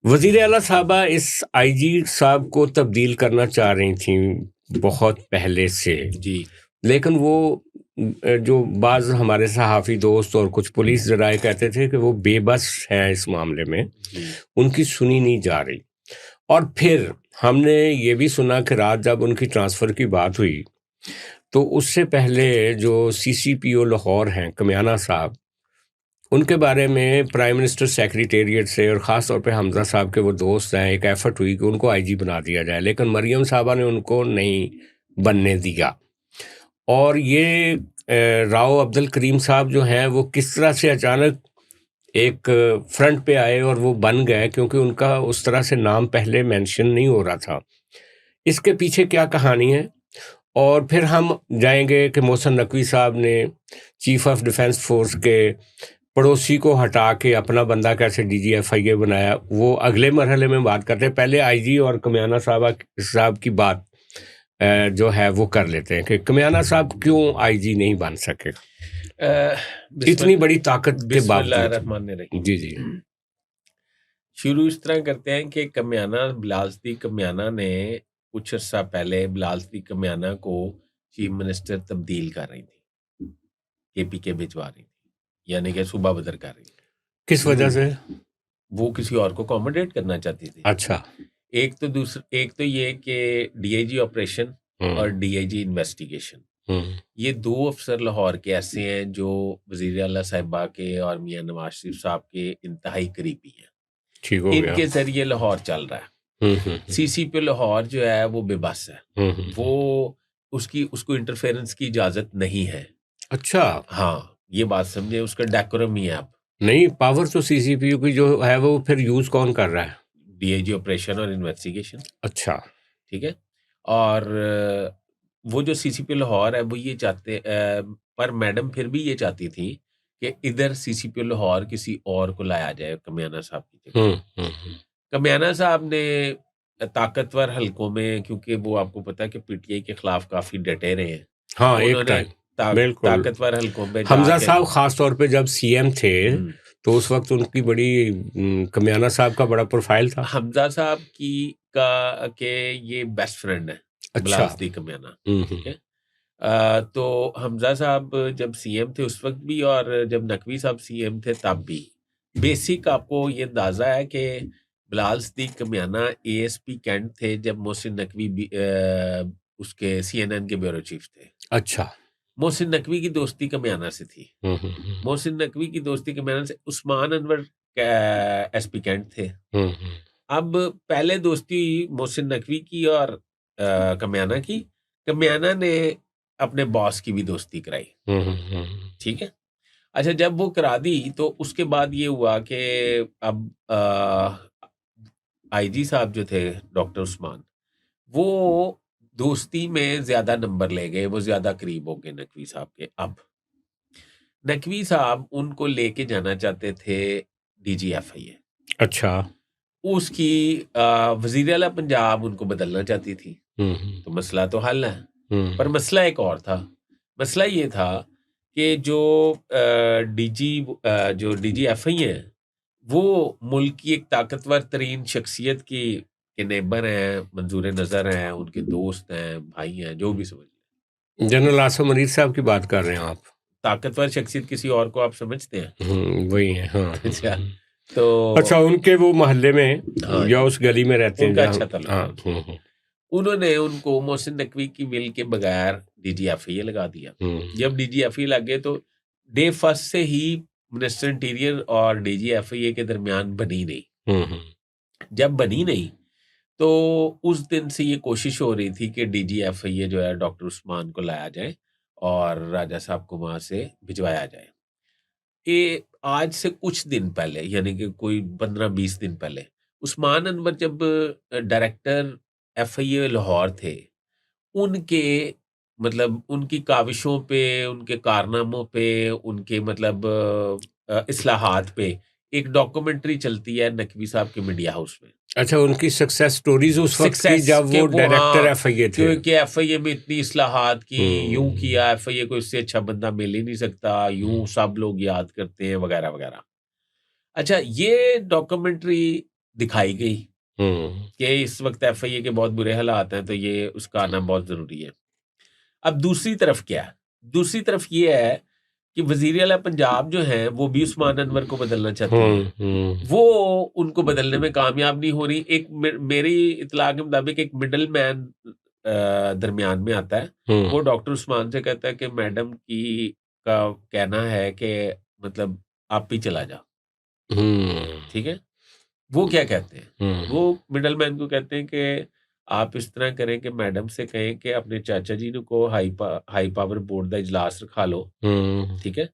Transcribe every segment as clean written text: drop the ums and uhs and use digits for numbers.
वज़ीर आला साहबा इस आईजी साहब को तब्दील करना चाह रही थीं बहुत पहले से, जी लेकिन वो जो बाज़ हमारे सहाफ़ी दोस्त और कुछ पुलिस ज़राए कहते थे कि वो बेबस हैं इस मामले में, जी उनकी सुनी नहीं जा रही। और फिर हमने ये भी सुना कि रात जब उनकी ट्रांसफ़र की बात हुई, तो उससे पहले जो सीसीपीओ लाहौर हैं, कमियाना साहब, उनके बारे में प्राइम मिनिस्टर सेक्रेटेरिएट से और ख़ास तौर पे हमज़ा साहब के वो दोस्त हैं, एक एफ़र्ट हुई कि उनको आईजी बना दिया जाए, लेकिन मरियम साहबा ने उनको नहीं बनने दिया। और ये राव अब्दुल करीम साहब जो हैं, वो किस तरह से अचानक एक फ्रंट पे आए और वो बन गए, क्योंकि उनका उस तरह से नाम पहले मेंशन नहीं हो रहा था। इसके पीछे क्या कहानी है? और फिर हम जाएँगे कि मोहसिन नकवी साहब ने चीफ़ ऑफ़ डिफेंस फ़ोर्स के पड़ोसी को हटा के अपना बंदा कैसे डीजीएफआईए बनाया, वो अगले मरहले में बात करते हैं। पहले आईजी और कमियाना साहब की बात जो है वो कर लेते हैं कि कमियाना साहब क्यों आईजी नहीं बन सके इतनी बड़ी ताकत के बावजूद। बिस्मिल्लाहिर्रहमानिर्रहीम। जी जी। शुरू इस तरह करते हैं कि कमियाना बिलाल सिद्दीक कमियाना ने कुछ अर्सा पहले बिलाल सिद्दीक कमियाना को चीफ मिनिस्टर तब्दील कर रही थी, केपीके भिजवा रही थी, यानी कि सूबा बदर कर रही थी। किस वजह से? वो किसी और को अकोमोडेट करना चाहती थी। अच्छा। एक तो ये कि डीआईजी ऑपरेशन और डीआईजी इन्वेस्टिगेशन, ये दो अफसर लाहौर के ऐसे हैं जो वजीर आला साहिबा के और मियां नवाज शरीफ साहब के इंतहाई करीबी हैं। ठीक हो गया। इनके जरिए लाहौर चल रहा है। सीसीपी लाहौर जो है वो बेबस है। वो उसको इंटरफेरेंस की इजाजत नहीं है। अच्छा। हाँ, ये बात समझे, उसका डेकोरम ही है। अब नहीं, पावर तो सीसीपीयू की जो है वो फिर यूज कौन कर रहा है? डीआईजी ऑपरेशन और इन्वेस्टिगेशन। अच्छा। ठीक है। और वो जो सीसीपी लाहौर है वो ये चाहते पर मैडम फिर भी ये चाहती थी कि इधर सीसीपी लाहौर किसी और को लाया जाए कमियाना साहब की जगह। कमियाना साहब ने ताकतवर हलकों में, क्योंकि वो आपको पता है कि पीटीआई के खिलाफ काफी डटे रहे हैं, हाँ, एक उन्होंने टाइम बिल्कुल ताकतवर हलकों में हमजा जाके साहब खास तौर पे जब सीएम थे, तो उस वक्त उनकी बड़ी कमियाना साहब का बड़ा प्रोफाइल था। हमजा साहब के ये बेस्ट फ्रेंड है बिलाल अच्छा। सिद्दीक कमियाना। हम्म, ठीक है। तो हमजा साहब जब सीएम थे उस वक्त भी, और जब नकवी साहब सीएम थे तब भी, बेसिक आपको ये अंदाजा है कि बिलाल सिद्दीक कमियाना एएसपी कैंट थे जब मोहसिन नकवी भी उसके सीएनएन के ब्यूरो चीफ थे। अच्छा। मोहसिन नकवी की दोस्ती कमियाना से थी। मोहसिन नकवी की दोस्ती कमियाना से उस्मान अनवर एसपी कैंट थे। अब पहले दोस्ती मोहसिन नकवी की और कमियाना की, कमियाना ने अपने बॉस की भी दोस्ती कराई। ठीक है। अच्छा, जब वो करा दी तो उसके बाद ये हुआ कि अब आईजी साहब जो थे डॉक्टर उस्मान, वो दोस्ती में ज्यादा नंबर ले गए, वो ज्यादा करीब हो गए नकवी साहब के। अब नकवी साहब उनको लेके जाना चाहते थे डीजीएफआईए। अच्छा। उसकी वजीर आला पंजाब उनको बदलना चाहती थी। तो मसला तो हल है, पर मसला एक और था। मसला ये था कि जो डीजीएफआई है वो मुल्क की एक ताकतवर तरीन शख्सियत की के नेबर हैं, मंजूर नजर हैं, उनके दोस्त हैं, भाई हैं, जो भी समझ लें। जनरल आसम मरीज साहब की बात कर रहे हैं आप? ताकतवर शख्सियत किसी और को आप समझते हैं? वही है। हाँ। अच्छा, तो अच्छा, उनके वो मोहल्ले में हाँ या जी, उस गली में रहते हैं उनका जहाँ? अच्छा ताल्लुक हाँ। है उनसे। उन्होंने उनको मोहसिन नकवी की विल के बगैर डीजीएफआई लगा दिया। जब डीजीएफआई लग गए तो डे फर्स्ट से ही मिनिस्टर इंटीरियर और डीजीएफआई के दरमियान बनी नहीं। जब बनी नहीं तो उस दिन से ये कोशिश हो रही थी कि डीजीएफआई जो है डॉक्टर उस्मान को लाया जाए और राजा साहब को वहां से भिजवाया जाए। ये आज से कुछ दिन पहले, यानी कि कोई 15-20 दिन पहले, उस्मान अनवर जब डायरेक्टर एफआईए लाहौर थे, उनके मतलब उनकी काविशों पे, उनके कारनामों पे, उनके मतलब इस्लाहात पे एक डॉक्यूमेंट्री चलती है नकवी साहब के मीडिया हाउस में। अच्छा, उनकी सक्सेस स्टोरीज उस वक्त की सक्सेस जब के वो डायरेक्टर हाँ, एफआईए थे। क्योंकि एफआईए में इतनी इस्लाहात की, यूं किया, एफआईए को इससे अच्छा बंदा मिल ही नहीं सकता, यूं सब लोग याद करते हैं, वगैरह वगैरह। अच्छा, ये डॉक्यूमेंट्री दिखाई गई कि इस वक्त FIA के बहुत बुरे हालात हैं, तो ये उसका आना बहुत ज़रूरी है। अब दूसरी तरफ क्या है? दूसरी तरफ ये है कि वज़ीर आला पंजाब जो हैं वो भी उस्मान अनवर को बदलना चाहती हैं। वो उनको बदलने में कामयाब नहीं हो रही। एक मेरी इत्तला के मुताबिक एक मिडल मैन दरमियान में आता है। वो डॉक्टर उस्मान से कहता है कि मैडम का कहना है कि मतलब आप ही चला जा। ठीक है? वो क्या कहते हैं? वो मिडल मैन को कहते हैं कि आप इस तरह करें कि मैडम से कहें कि अपने चाचा जी को हाई पावर बोर्ड का इजलास रखा लो। ठीक है?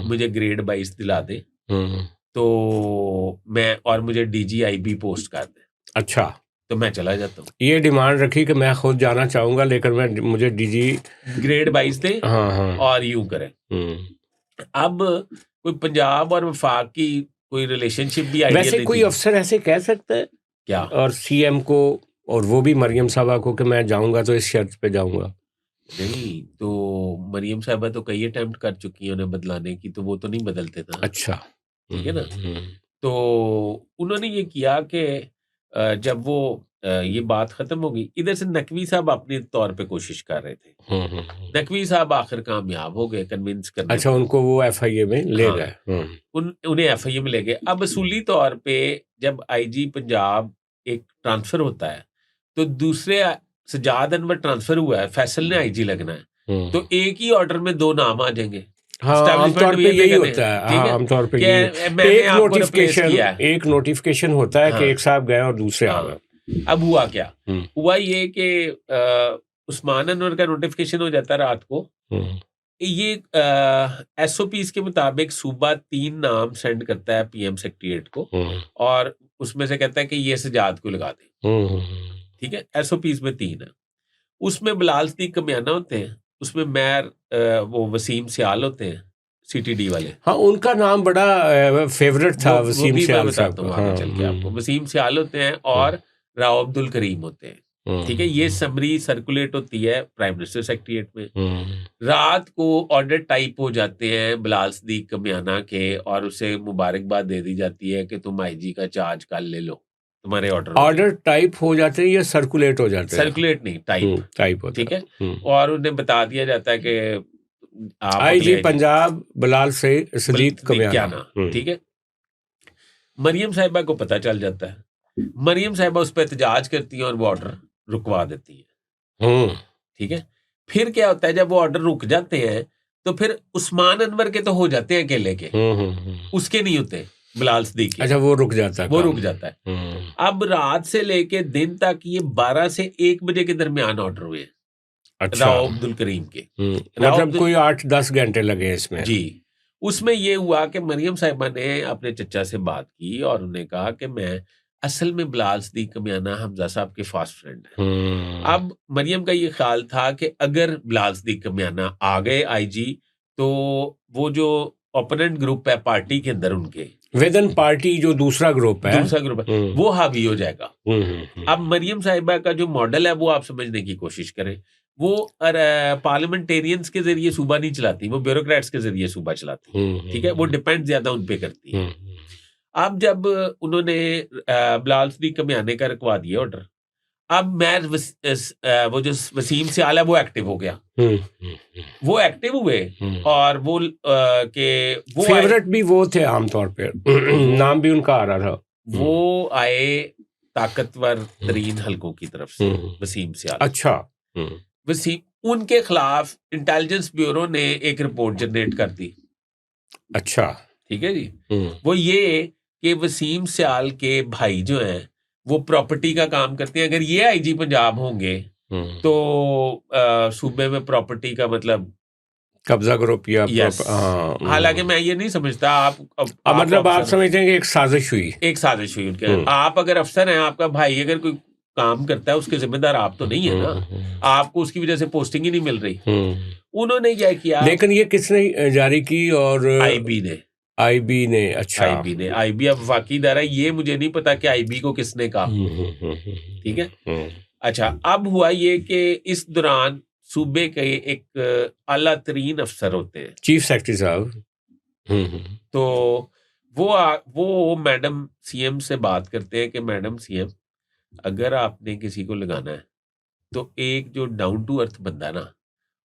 मुझे ग्रेड 22 दिला दे, तो मैं, और मुझे DGIB पोस्ट कर दे। अच्छा, तो मैं चला जाता हूँ। ये डिमांड रखी कि मैं खुद जाना चाहूंगा, लेकिन मुझे DG ग्रेड 22 दे। हाँ। और यूं करें। अब कोई पंजाब और वफाक की कोई रिलेशनशिप भी आइडियल वैसे नहीं कोई थी। अफसर ऐसे कह सकता है क्या? और CM को, और वो भी मरियम साहबा को, कि मैं जाऊंगा तो इस शर्त पे जाऊंगा? नहीं, तो मरियम साहबा तो कई अटेम्प्ट कर चुकी हैं उन्हें बदलाने की, तो वो तो नहीं बदलते ना। अच्छा, ठीक है ना? तो उन्होंने ये किया कि जब वो ये बात खत्म हो गई, इधर से नकवी साहब अपने तौर पे कोशिश कर रहे थे। नकवी साहब आखिर कामयाब हो गए कन्विंस करने अच्छा, में। उनको वो FIA में ले हाँ, गए। उन्हें FIA में ले गए। अब असूली तौर पे जब IG पंजाब एक ट्रांसफर होता है, तो दूसरे सजाद अनवर ट्रांसफर हुआ है, फैसल ने IG लगना है, तो एक ही ऑर्डर में 2 नाम आ जाएंगे। हाँ, आमतौर पे यही होता है। हाँ, आमतौर पे यही मैंने आपको रिप्लेस किया है। एक नोटिफिकेशन होता है कि एक साहब गए और दूसरे आ गए। अब हुआ क्या? हुआ ये कि उस्मान अनवर का नोटिफिकेशन हो जाता है रात को। ये SOPs के मुताबिक सूबा 3 नाम सेंड करता है PM सेक्रेटरीट को, और उसमें से कहता है कि ये सजाद को लगा दे। ठीक है? SOPs में 3 है। उसमें बिलाल सिद्दीक कमियाना होते हैं, उसमें मेयर वो वसीम सियाल होते हैं, CTD वाले। हाँ, उनका नाम बड़ा फेवरेट था, वसीम सियाल साहब। आगे चल के आपको वसीम सियाल होते हैं और राव अब्दुल करीम होते हैं। ठीक है? ये समरी सर्कुलेट होती है प्राइम मिनिस्टर सेक्रेटरीट में। रात को ऑर्डर टाइप हो जाते हैं बिलाल सिद्दीक कमियाना के, और उसे मुबारकबाद दे दी जाती है कि तुम IG का चार्ज कल ले लो, तुम्हारे ऑर्डर टाइप हो जाते हैं या सर्कुलेट हो जाते हैं? सर्कुलेट नहीं, टाइप होता है। ठीक है? और उन्हें बता दिया जाता है कि आप IG पंजाब बिलाल सिद्दीक कमियाना। ठीक है? मरियम साहिबा को पता चल जाता है। मरियम साहिबा उस पर एहतजाज करती है और वो ऑर्डर रुकवा देती है। ठीक है? फिर क्या होता है, जब वो ऑर्डर रुक जाते हैं तो फिर उस्मान अनवर के तो हो जाते हैं अकेले के, उसके नहीं होते, बिलाल सिद्दीक के। अच्छा, वो रुक जाता है। वो रुक जाता है। अब रात से लेके दिन तक ये 12 से 1 बजे के दरमियान ऑर्डर हुए। अच्छा, राव अब्दुल करीम के। मतलब कोई 8-10 घंटे लगे इसमें। जी। उसमें ये हुआ कि मरियम साहिबा ने अपने चचा से बात की और उन्हें कहा कि मैं असल में बिलाल सिद्दीक कमियाना हमजा साहब के फास्ट फ्रेंड हैं। अब मरियम का ये ख्याल था कि अगर बिलाल सिद्दीक कमियाना आ गए IG, तो वो जो ओपोनेंट ग्रुप है पार्टी के अंदर, उनके वेदन पार्टी जो दूसरा ग्रुप है, वो हावी हो जाएगा। अब मरियम साहिबा का जो मॉडल है वो आप समझने की कोशिश करें। वो पार्लियामेंटेरियंस के जरिए सूबा नहीं चलाती, वो ब्यूरोक्रेट्स के जरिए सूबा चलाती। ठीक है? वो डिपेंड ज्यादा उन पे करती है। अब जब उन्होंने बिलाल सिद्दीक कमियाने का रखवा दिया ऑर्डर, अब वो जो वसीम सियाल है वो एक्टिव हो गया। वो एक्टिव हुए और वो फेवरेट भी वो थे आमतौर पे, नाम भी उनका आ रहा था। वो आए ताकतवर तरीन हलकों की तरफ से, वसीम सियाल। अच्छा। वसीम, उनके खिलाफ इंटेलिजेंस ब्यूरो ने एक रिपोर्ट जनरेट कर दी। अच्छा। ठीक है जी। वो ये कि वसीम सियाल के भाई जो हैं वो प्रॉपर्टी का काम करते हैं। अगर ये IG पंजाब होंगे तो सूबे में प्रॉपर्टी का मतलब कब्जा ग्रुप या हालांकि मैं ये नहीं समझता। आप मतलब आप समझते हैं कि एक साजिश हुई उनके। आप अगर अफसर हैं, आपका भाई अगर कोई काम करता है, उसके जिम्मेदार आप तो नहीं है ना। आपको उसकी वजह से पोस्टिंग ही नहीं मिल रही। उन्होंने क्या किया, लेकिन ये किसने जारी की? और IB ने। अच्छा, IB अब वाकई दारा, ये मुझे नहीं पता कि IB को किसने कहा। ठीक है? अच्छा, अब हुआ ये कि इस दौरान सूबे के एक आला तरीन अफसर होते हैं, चीफ सेक्रेटरी साहब। तो वो मैडम सीएम से बात करते हैं कि मैडम सीएम, अगर आपने किसी को लगाना है तो एक जो डाउन टू अर्थ बंदा ना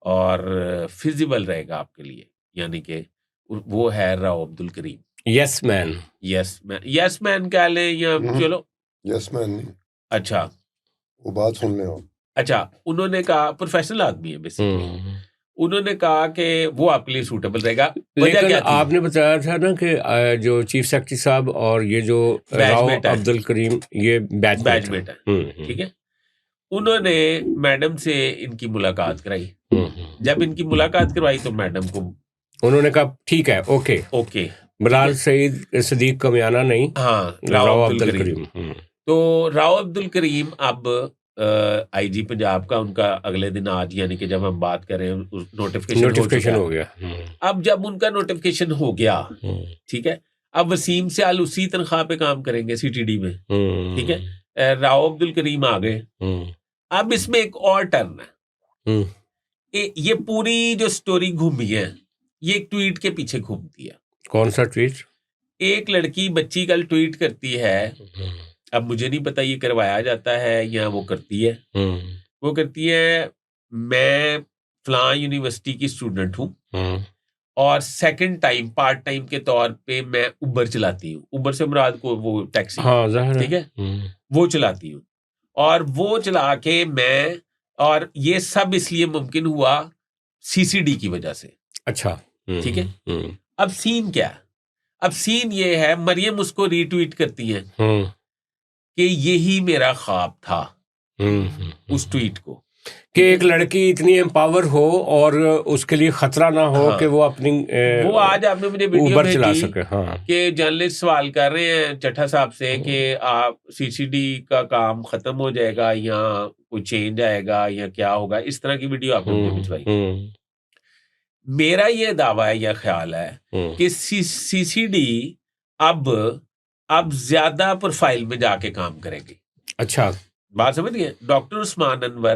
और फिजिबल रहेगा आपके लिए, यानी कि वो है Rao Abdul Karim. Yes man. Yes man कह लें या चलो यस मैन नहीं, अच्छा वो बात सुन ले आप। अच्छा, उन्होंने कहा प्रोफेशनल आदमी है बेसिकली, उन्होंने कहा कि वो आपके लिए सूटेबल रहेगा। वजह लेकिन क्या थी? आपने बताया था ना कि जो चीफ सेक्रेटरी साहब और ये जो राव बैचमेट है। अब्दुल करीम ये बैचमेट है, ठीक है। उन्होंने मैडम से इनकी मुलाकात कराई। जब इनकी मुलाकात करवाई तो मैडम को उन्होंने कहा ठीक है, ओके ओके, बिलाल सईद सदीक कमियाना नहीं, हाँ, राव अब्दुल करीम। तो राव अब्दुल करीम अब आईजी पंजाब का उनका अगले दिन आज, यानी कि जब हम बात कर रहे हैं नोटिफिकेशन हो गया। अब जब उनका नोटिफिकेशन हो गया, ठीक है, अब वसीम सियाल उसी तनख्वाह पे काम करेंगे सीटीडी में, ठीक है। राव अब्दुल करीम आ गए। अब इसमें एक और टर्न है, ये पूरी जो स्टोरी घूमी है ये एक ट्वीट के पीछे घूमती है। कौन सा ट्वीट? एक लड़की बच्ची कल ट्वीट करती है, अब मुझे नहीं पता ये करवाया जाता है या वो करती है, वो करती है मैं फलां यूनिवर्सिटी की स्टूडेंट हूँ और सेकंड टाइम पार्ट टाइम के तौर पे मैं उबर चलाती हूँ। उबर से मुराद को वो टैक्सी, ठीक है, वो चलाती हूँ और वो चला के मैं, और ये सब इसलिए मुमकिन हुआ सीसीडी की वजह से। अच्छा, ठीक है। अब सीन क्या है? अब सीन ये है, मरियम उसको रीट्वीट करती है कि यही मेरा ख्वाब था, उस ट्वीट को, कि एक लड़की इतनी एम्पावर हो और उसके लिए खतरा ना हो, हाँ, कि वो अपनी वो आज आपने मुझे वीडियो उबर चला भेजी सके। हाँ, कि जर्नलिस्ट सवाल कर रहे हैं चट्टा साहब से कि आप सीसीडी का काम खत्म हो जाएगा या कोई चेंज आएगा या क्या होगा, इस तरह की वीडियो आपने मुझे भिजवाई। मेरा ये दावा है या ख्याल है कि सीसीडी अब ज्यादा प्रोफाइल में जाके काम करेगी। अच्छा, बात समझ गए? डॉक्टर उस्मान अनवर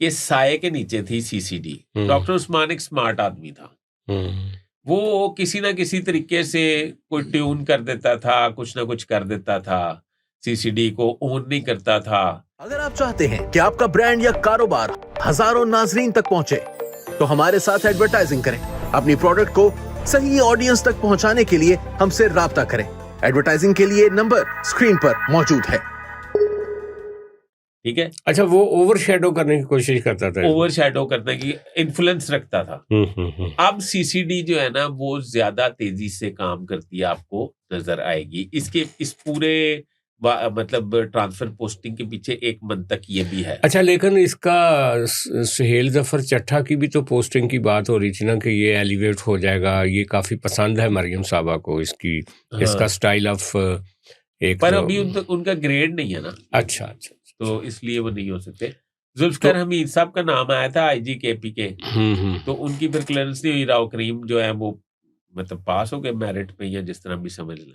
के साये के नीचे थी सीसीडी। डॉक्टर उस्मान एक स्मार्ट आदमी था, वो किसी ना किसी तरीके से कोई ट्यून कर देता था, कुछ ना कुछ कर देता था, सीसीडी को ऑन नहीं करता था। अगर आप चाहते हैं कि आपका ब्रांड या कारोबार हजारों नाजरीन तक पहुंचे, तो हमारे साथ एडवर्टाइजिंग करें। अपनी प्रोडक्ट को सही ऑडियंस तक पहुंचाने के लिए हमसे राब्ता करें। एडवर्टाइजिंग के लिए नंबर स्क्रीन पर मौजूद है। ठीक है। अच्छा, वो ओवरशैडो करने की कोशिश करता था, ओवरशैडो करने की इन्फ्लुएंस रखता था। अब सीसीडी जो है ना वो ज्यादा तेजी से काम करती है, आपको नजर आएगी। इस पूरे मतलब ट्रांसफर पोस्टिंग के पीछे एक मंतक ये भी है। अच्छा, लेकिन इसका सुहेल जफर चट्टा की भी तो पोस्टिंग की बात हो रही थी ना कि ये एलिवेट हो जाएगा, ये काफी पसंद है मरियम साहबा को, इसका स्टाइल ऑफ एक, पर अभी उनका ग्रेड नहीं है ना। अच्छा, तो इसलिए वो नहीं हो सकते। जुल्फिकार हमीद साहब का नाम आया था आईजी केपी के, तो उनकी फिर क्लियरेंस नहीं हुई। राव करीम जो है वो मतलब पास हो गए मेरिट पे, या जिस तरह भी समझ लें।